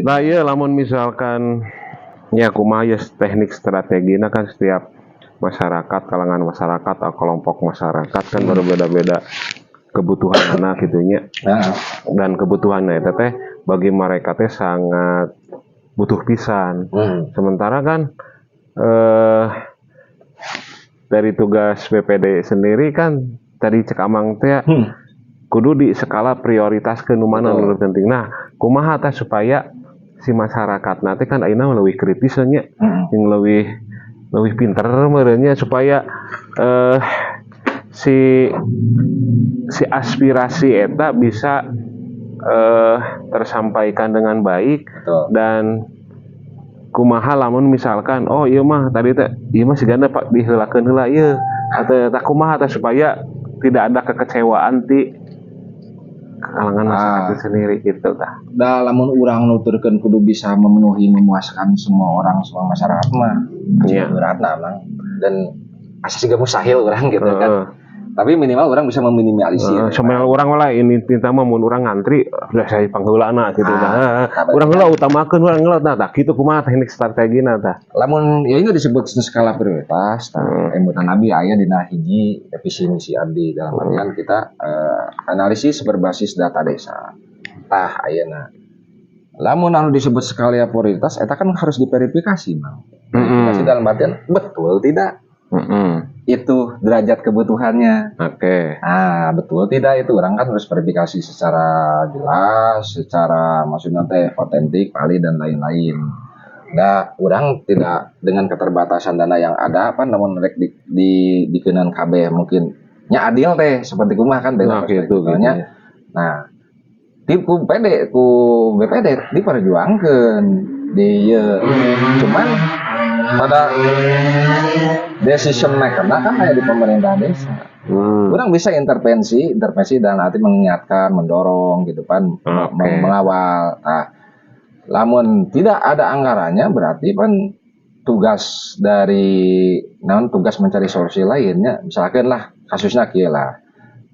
Nah iya lamun misalkan ya kumaha ya teknik strategina kan setiap masyarakat, kalangan masyarakat atau kelompok masyarakat kan berbeda-beda kebutuhan anak gitunya. Dan kebutuhannya itu teh bagi mereka teh sangat butuh pisan. Sementara kan dari tugas BPD sendiri kan tadi cek amang teh kudu di skala prioritas ke numana nu penting. Nah, kumaha teh supaya si masyarakat nanti kan ayeuna leuwih kritisnya yang lebih pinter merenya supaya si aspirasi eta bisa tersampaikan dengan baik. Dan kumaha lamun misalkan oh iya mah tadi teh ieu mah sigana Pak diheulakeun heula ieu atau tak kumaha teh supaya tidak ada kekecewaan ti kalangan masyarakat sendiri gitu tah. Da lamun urang nuturkeun kudu bisa memuaskan semua orang, semua masyarakat mah beratna mang dan asa siga mustahil urang gitu kan. Tapi minimal orang bisa meminimalisir. Sebenarnya orang lah ini tinta mah mun urang ngantri udah saya pangheulana gitu tah. Urang heula utamakeun urang heula tah kitu kumaha teknik strategina tah. Lamun ya ini disebut skala prioritas tah emutan Nabi aya dina hiji visi misi abdi dalam artian kita analisis berbasis data desa. Tah ayeuna. Lamun anu disebut skala prioritas eta kan harus diverifikasi, Mang. Verifikasi dalam artian betul tidak? Itu derajat kebutuhannya. Nah, betul tidak itu orang kan harus verifikasi secara jelas, secara maksudnya teh otentik, valid dan lain-lain. Nah, orang tidak dengan keterbatasan dana yang ada apa namun rek dikeunaan KB mungkin nya adil teh seperti kumaha kan dengan perspektifnya. Nah, ku BPD diperjuangkeun di cuman pada decision maker kan ada di pemerintah desa. Orang bisa intervensi dalam arti mengingatkan, mendorong gitu kan, mengawal. Nah, lamun tidak ada anggarannya berarti kan tugas dari tugas mencari solusi lainnya. Misalkan lah kasusnya kieu lah.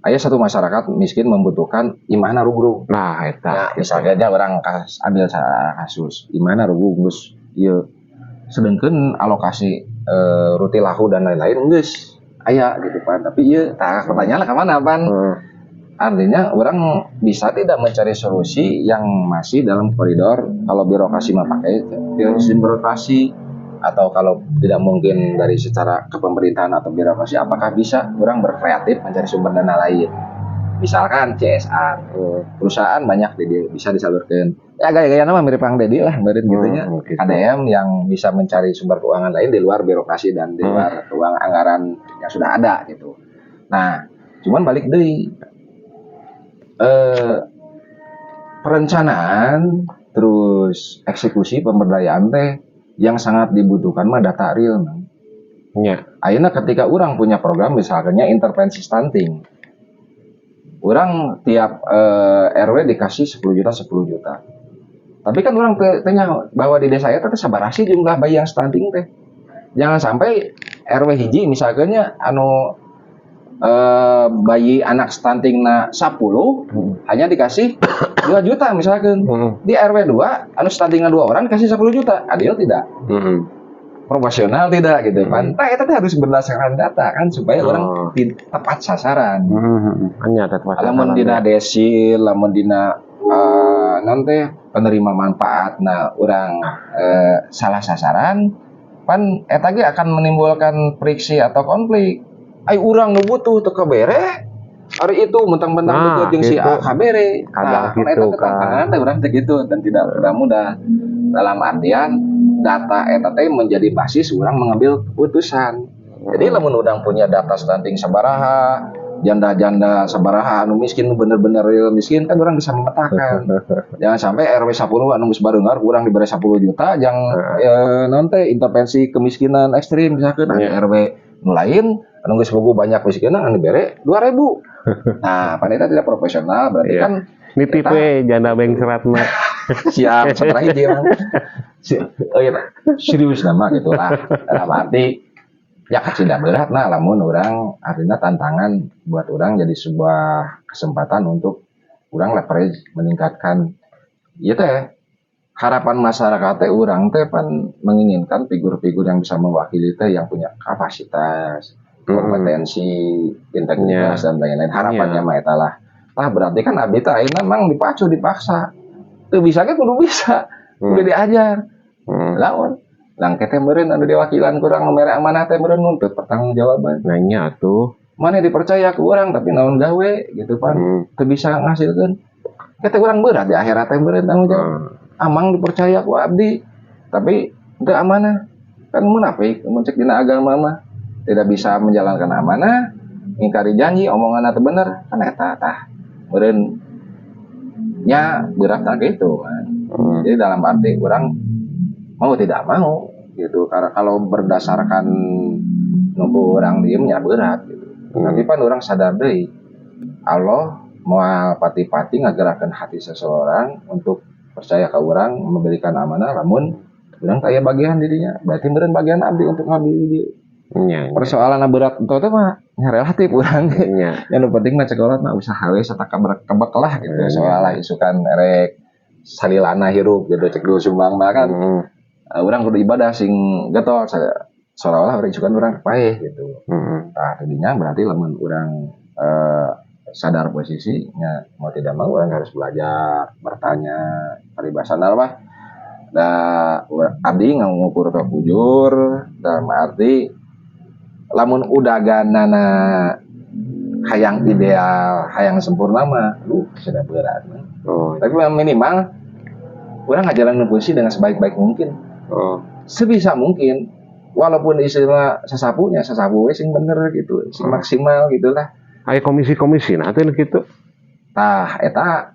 Aya satu masyarakat miskin membutuhkan imahna rugrug. Nah, eta. Misalnya aja orang ambil kasus imahna rugrug geus ieu sedangkan alokasi ruti lahu dan lain-lain geus aya gitu kan. Tapi ieu pertanyaannya ke mana pan? Artinya orang bisa tidak mencari solusi yang masih dalam koridor kalau birokrasi mah pakai sistem birokrasi atau kalau tidak mungkin dari secara kepemerintahan atau birokrasi apakah bisa orang berkreatif mencari sumber dana lain. Misalkan CSR, perusahaan banyak bisa disalurkan. Ya gaya-gaya nama mirip Kang Dedi lah, mirip gitunya. KDM yang bisa mencari sumber keuangan lain di luar birokrasi dan di luar keuangan anggaran yang sudah ada gitu. Nah, cuman balik deui. Perencanaan terus eksekusi pemberdayaan teh yang sangat dibutuhkan mah data real. Ayeuna ketika orang punya program misalnya intervensi stunting. Orang tiap RW dikasih 10 juta. Tapi kan orang tanya bahwa di desa eta teh sabarasi jumlah bayi yang stunting teh. Jangan sampai RW hiji misalnya anu bayi anak stuntingna 10 hanya dikasih 2 juta misalkan. Di RW 2 anu stuntingna 2 orang dikasih 10 juta. Adil tidak? Proporsional tidak gitu kan. Nah, itu harus berdasarkan data kan supaya orang tepat sasaran. Lamun dina desil, lamun dina nanti penerima manfaat. Nah, orang salah sasaran pan eta ge akan menimbulkan friksi atau konflik. Ai urang nu butuh teu kabere. Hari itu mentang-mentang deket jeung si A kabere. Nah, eta ketantangan teh urang teh gitu dan tidak mudah. Dalam artian data eta teh menjadi basis orang mengambil keputusan. Jadi lamun urang punya data stunting sabaraha, janda-janda sabaraha anu miskin bener-bener real miskin kan orang bisa memetakan. Jangan sampai RW 10 anu geus bareungar urang diberi 10 juta yang naon teh intervensi kemiskinan ekstrim misalkan RW nu lain anu geus bogo banyak miskinan anu dibere 2000. Nah, panitia tidak profesional berarti kan nitip we janda beng seratna. Siap setelah hiji mah. Oh iya, serius nama gitu lah. Dalam arti ya kacida berat nah lamun orang artinya tantangan buat orang jadi sebuah kesempatan untuk orang leverage meningkatkan ieu teh harapan masyarakat teh orang teh pan menginginkan figur-figur yang bisa mewakili teh yang punya kapasitas, kompetensi, integritas dan lain-lain. Harapannya mah eta lah. Nah berarti kan abdi teh ayeuna memang dipacu dipaksa. Teu bisa ge kudu bisa. Udah diajar. Lawan langke teh meureun anu diwakilan kurang nomere amanah teh meureun nuntut pertanggungjawaban. Nanya tuh. Mana dipercaya ke orang tapi naon gawe gitu pan. Teu bisa ngasilkeun. Kita kurang berat di akhirat teh meureun tanggung jawab. Amang dipercaya ku abdi tapi teu amanah. Kan munafik, mun cek dina agama mah tidak bisa menjalankan amanah, ingkari janji, omonganna teu bener, kan eta tah. Meureun nya berat tak gitu kan. Jadi dalam arti orang mau tidak mau gitu. Karena kalau berdasarkan nunggu orang diem ya berat gitu. Tapi pan orang sadar deui Allah mau pati-pati ngagerakeun hati seseorang untuk percaya ke orang, memberikan amanah, namun orang kaya bagian dirinya. Berarti meureun bagian abdi untuk ngabdi di persoalan berat itu teh mah relatif urang ge. Yang nu penting mah cekolot mah usaha we sataka kebek lah gitu. Soalnya isukan erek salilana hirup gitu cek dulu sumbang mah kan. Urang kudu ibadah sing getol seolah-olah urang isukan urang paeh gitu. Tah tadinya berarti lamun urang sadar posisinya mau tidak mau orang harus belajar bertanya paribasana mah da abdi ngukur ke bujur dalam arti lamun udah ganana hayang ideal hayang sempurna mah sudah berat tapi minimal orang ngajalan fungsi dengan sebaik-baik mungkin sebisa mungkin walaupun istilah sesapu sing bener gitu sing maksimal gitulah. Aya komisi-komisi nanti gitu. Tah eta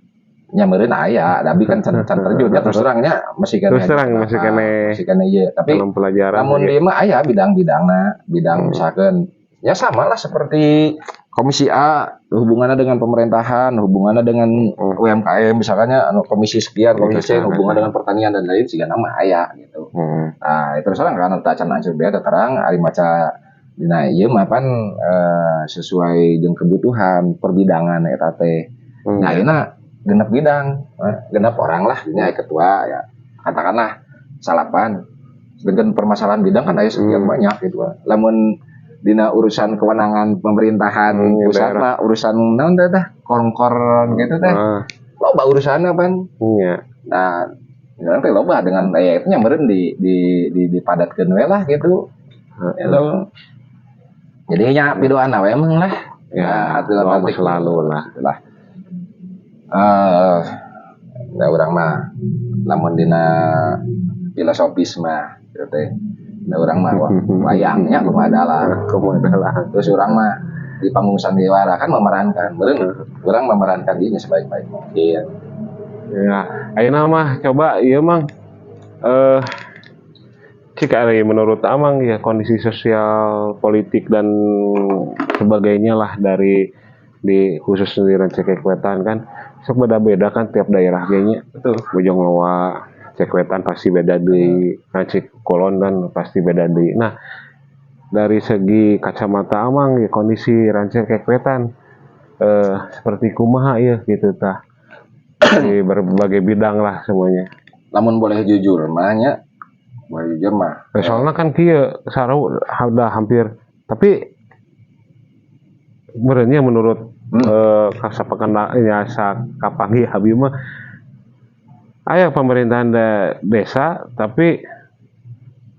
nya meureun aya, tapi kan can terjun ya terus terangnya masih kene ieu. Tapi lamun dieu mah aya bidang-bidangna, bidang misalkan ya sama lah seperti komisi A hubungannya dengan pemerintahan, hubungannya dengan UMKM misalkannya anu komisi sekian, komisi C hubungan dengan pertanian dan lain siga nama aya gitu. Nah, itu terus terang kan teu can ancur bea terang ari maca dina ieu mah pan sesuai jeung kebutuhan perbidangan eta teh. Nah, ayeuna genep bidang, genep orang lah nya ketua ya. Katakanlah salapan. Sedangkan permasalahan bidang kan aya sekian banyak gitu. Lamun dina urusan kewenangan pemerintahan pusat mah urusan naon teh kongkor gitu teh. Loba urusanna pan. Iya. Nah, teh loba dengan itu nya meureun dipadatkeun we lah gitu. Hello. Jadi nya pidoan we emang lah. Ya, aturan selalu lah. Itulah. Da urang mah lamun dina filosofis mah gitu teh. Da urang mah wayangnya kumadalah. Terus urang mah di panggung sandiwara kan memerankan. Urang memerankan dirinya sebaik-baik mungkin. Ya, ayeuna mah coba ieu mah cik ari menurut Amang ya kondisi sosial politik dan sebagainya lah dari di khusus di Rancakek Wetan kan sok beda-beda kan tiap daerah kayaknya betul Bojong Loa Cek Wetan pasti beda di Rancik Kulon dan pasti beda di nah dari segi kacamata Amang ya kondisi Rancakek Wetan seperti kumaha ya gitu tah di berbagai bidang lah semuanya namun boleh jujur mahnya boleh jujur mah soalnya kan kieu sarua udah hampir tapi merenya menurut kasapakenanya sakapanggi Habib mah aya pemerintahan desa tapi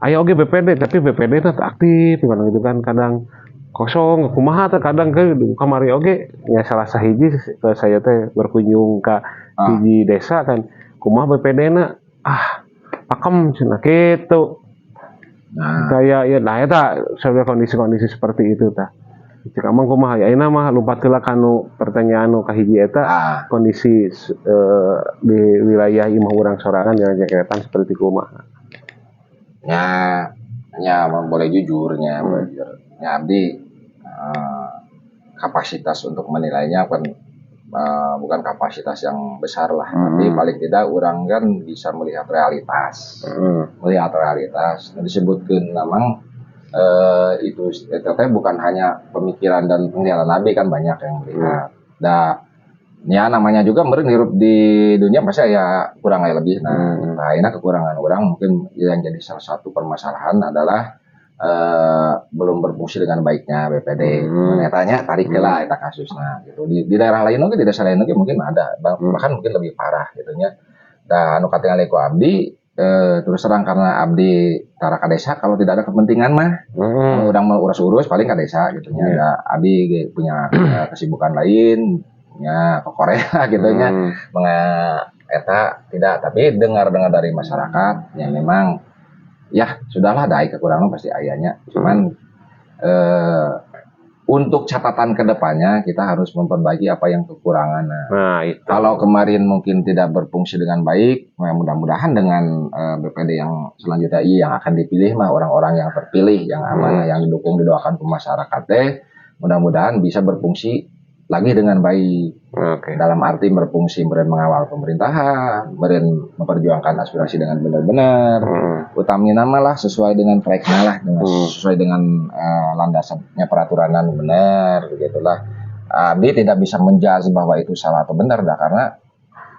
aya oge BPD tapi BPD teh aktif kan gitu kan kadang kosong kumaha teh kadang ke kamari oge nya salah sahiji saya teh berkunjung ka hiji desa kan kumaha BPD-na pakem cenah kitu. Kayak ya nah eta sebenarnya kondisi-kondisi seperti itu tah. Cek Amang kumaha ya ayeuna mah lumpatkeun kanu pertanyaan nu kahiji eta kondisi di wilayah imah urang sorangan yang Jaketan seperti kumaha. Nya boleh jujurnya abdi kapasitas untuk menilainya kan bukan kapasitas yang besar lah tapi paling tidak orang kan bisa melihat realitas disebutkan memang itu bukan hanya pemikiran dan penglihatan Nabi kan banyak yang melihat Ya namanya juga meureun hirup di dunia pasti ya kurang aya lebih. Nah, ini kekurangan orang mungkin yang jadi salah satu permasalahan adalah belum berfungsi dengan baiknya BPD. Tanya tarik lah eta kasusna gitu. Di daerah lain oge, di desa lain oge mungkin ada, bahkan mungkin lebih parah gitu nya. Da anu katingali ku abdi terus terang karena abdi tara ka desa kalau tidak ada kepentingan mah urang mau urus paling ka desa gitu nya. Da abdi punya kesibukan lain nya ke Korea gitu nya. Eta tidak, tapi dengar dari masyarakat yang memang ya sudahlah dai kekurangan pasti ayahnya. Cuman untuk catatan kedepannya kita harus memperbaiki apa yang kekurangan. Nah, itu. Kalau kemarin mungkin tidak berfungsi dengan baik, mudah-mudahan dengan BPD yang selanjutnya yang akan dipilih mah orang-orang yang terpilih, yang amanah, yang didukung didoakan ke masyarakat mudah-mudahan bisa berfungsi lagi dengan baik. Dalam arti berfungsi mengawal pemerintahan, memperjuangkan aspirasi dengan benar-benar, utamina malah sesuai dengan tracknya lah, sesuai dengan landasannya peraturan benar, begitulah. Abdi tidak bisa menjudge bahwa itu salah atau benar, dah karena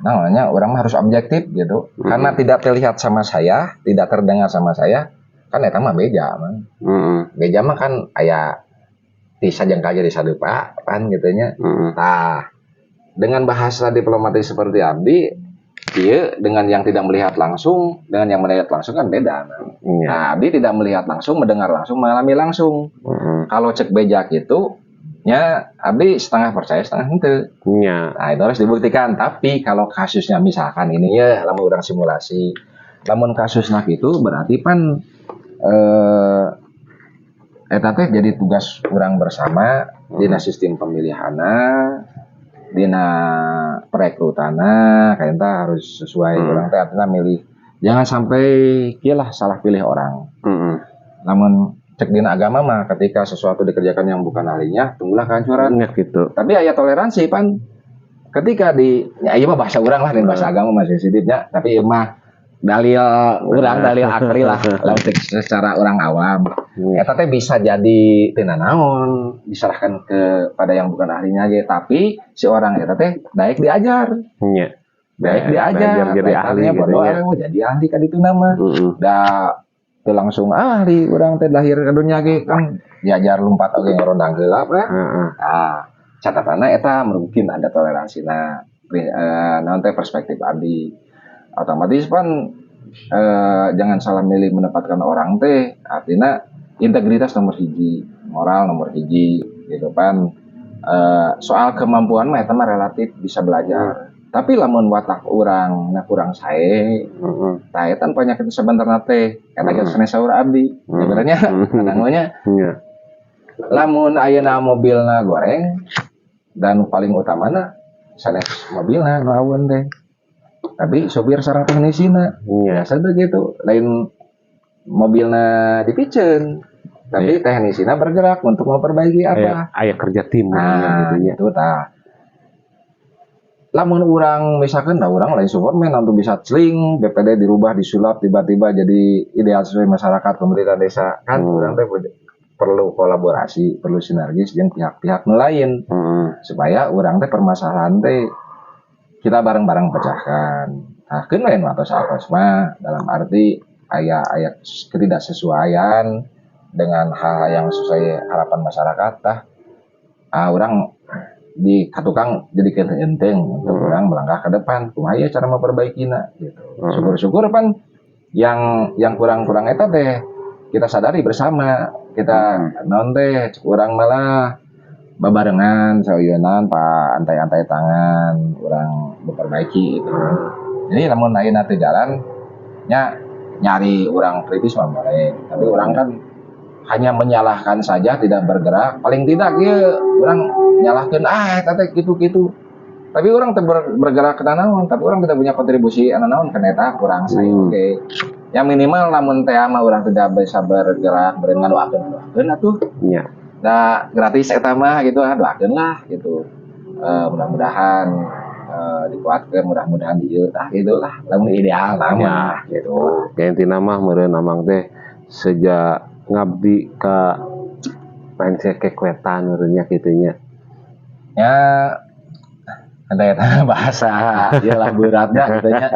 namanya orang harus objektif gitu. Karena tidak terlihat sama saya, tidak terdengar sama saya, kan eta mah beja mah. Beja mah kan aya di sajengka jadi sadupa kan gitunya. Nah, dengan bahasa diplomatis seperti abdi, dia dengan yang tidak melihat langsung, dengan yang melihat langsung kan beda. Nah, abdi tidak melihat langsung, mendengar langsung, mengalami langsung. Kalau cek bejak itu, nya abdi setengah percaya, setengah henteu. Nah, itu harus dibuktikan. Tapi kalau kasusnya misalkan ini ya, lamun urang simulasi, lamun kasusnya itu berarti pan eta teh jadi tugas kurang bersama dina sistem pemilihanna, dina perekrutana, kayak harus sesuai orang teh artinya milih. Jangan sampai kialah salah pilih orang. Namun cek dina agama mah ketika sesuatu dikerjakan yang bukan ahlinya, tunggulah kehancuran gitu. Tapi aya toleransi pan ketika ya ieu mah bahasa urang lah dan bahasa agama masih sensitifnya, tapi ieu mah dalil akri lah secara orang awam. Eta teh bisa jadi tina naon diserahkan kepada yang bukan ahlinya ge, tapi si orang eta teh daek diajar. Daek diajar jadi ahli gitu ya. Jadi ahli ka ditu nama. Da teu langsung ahli urang teh lahir ka dunya ge kan diajar lompat oge ngorondang geulap kan. Nah, catatanna eta mungkin ada toleransina naon teh perspektif abdi. Otomatis pan jangan salah milih menempatkan orang teh, artinya integritas nomor hiji, moral nomor hiji gitu kan. Soal kemampuan mah eta mah relatif bisa belajar. Tapi lamun watak urang kurang sae, tah eta penyakit sebenarnya teh eta geus sanes saur abdi. Sebenarnya kadang-kadang lamun ayeuna mobilna goreng dan paling utamana sanes mobilna nu aweun teh. Tapi sopir sareng teknisina biasa tuh gitu, lain mobilnya dipicen tapi teknisina bergerak untuk memperbaiki apa aya kerja tim gitu tah. Lamun urang misalkan urang lain Superman untuk bisa celing BPD dirubah disulap tiba-tiba jadi ideal sesuai masyarakat pemerintah desa kan urang teh perlu kolaborasi, perlu sinergis jeung pihak-pihak lain supaya urang teh permasalahan teh kita bareng-bareng pecahkan. Nah, kan lain atos mah dalam arti ayat ketidaksesuaian dengan hal yang sesuai harapan masyarakat orang di katukang jadi enteng untuk orang melangkah ke depan. Kumaha cara memperbaikinya gitu. Syukur-syukur pan yang kurang-kurang eta teh kita sadari bersama. Kita naon teh urang malah babarengan sauyeunan Pak antai-antai tangan orang memperbaiki gitu. Jadi lamun ayeuna teh jalan nyari orang kritis mah boleh, tapi orang kan hanya menyalahkan saja tidak bergerak. Paling tidak ya orang nyalahkeun eta teh gitu-gitu. Tapi orang teh bergerak ke naon, tapi orang tidak punya kontribusi naon kana eta kurang sae oke. Yang minimal lamun teh mah urang tidak bisa bergerak beureun ngadoakeun atuh. Iya. Nah, gratis eta mah gitu doakeun lah gitu. Mudah-mudahan dikuatkeun, mudah-mudahan dieu gitulah lamun ideal mah gitu. Intina mah meureun amang teh sejak ngabdi ka pancet kekwetan meureunnya kitu nya. Ya Eta bahasa iyalah beratnya gitu nya.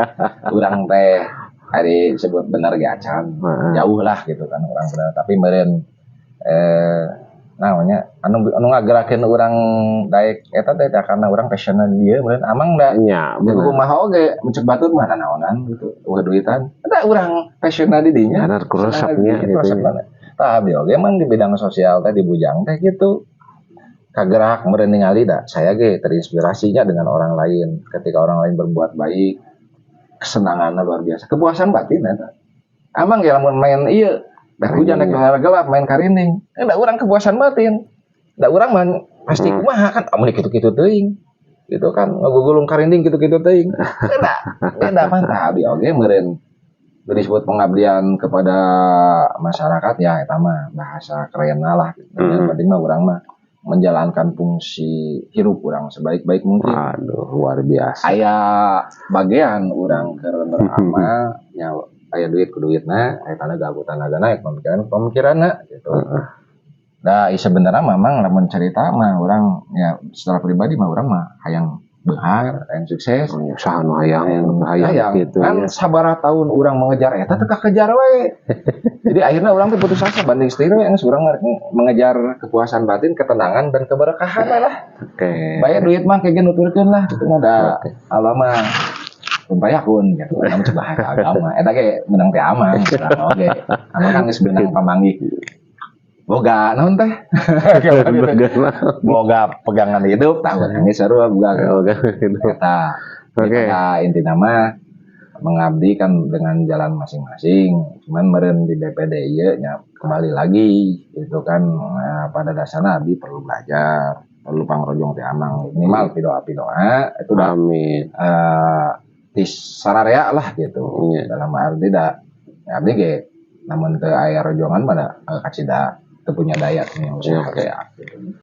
Urang teh hari sebut bener ge acan. Jauh lah gitu kan urang bener tapi meureun namanya anu ngagerakeun urang daek eta teh karena urang passionna di dieu meureun amang da nya di kumaha oge muncul batur mah naonan gitu eueuh duitan da urang passionna di dinya benar kurasapnya gitu ya. tah abdi oge emang di bidang sosial teh di Bujang teh gitu kagerak meureun ningali da saya ge terinspirasinya dengan orang lain ketika orang lain berbuat baik kesenangannya luar biasa kepuasan batin eta amang ge lamun main ieu da hujan rek gelap main karinding da urang kepuasan batin da urang mah pasti kumaha kan amun kitu-kitu teuing gitu kan ngagugulung karinding kitu-kitu teuing beda mah tah abdi oge meureun disebut pengabdian kepada masyarakat ya eta mah bahasa kerenna lah gitu. Yang penting mah urang mah menjalankan fungsi hirup urang sebaik-baik mungkin. Aduh luar biasa. Aya bagian urang keur beramal nya aya duit ku duitna, aya tanaga ku tanagana, aya pemikiranna gitu. Da sebenarnya memang lamun cerita mah urang ya secara pribadi mah urang mah hayang beunghar, hayang sukses, Usaha nu hayang gitu kan ya. sabaraha tahun urang mengejar eta teh kakejar we. Jadi akhirnya urang teh putus asa banding setir we geus urang mengejar kepuasan batin, ketenangan dan keberkahan lah. Oke. Bae duit mah kege nuturkeun lah kitu mah da Allah mah rumpayakun gitu. Urang coba agama eta ge menang teh amang oge. Amang kan geus menang pamanggih. Boga naon teh? Boga pegangan hidup tahun ini seru boga hidup. Eta. Oke. Inti nama mengabdi kan dengan jalan masing-masing. Cuman meureun di BPD ieu nya kembali lagi itu kan pada dasarnya abdi perlu belajar, perlu pangrojong teh amang minimal pidoa itu dah amin. Di sararea lah gitu. Dalam arti da abdi ge namun teu aya rojongan mah da kacida teu punya daya nih usaha ya.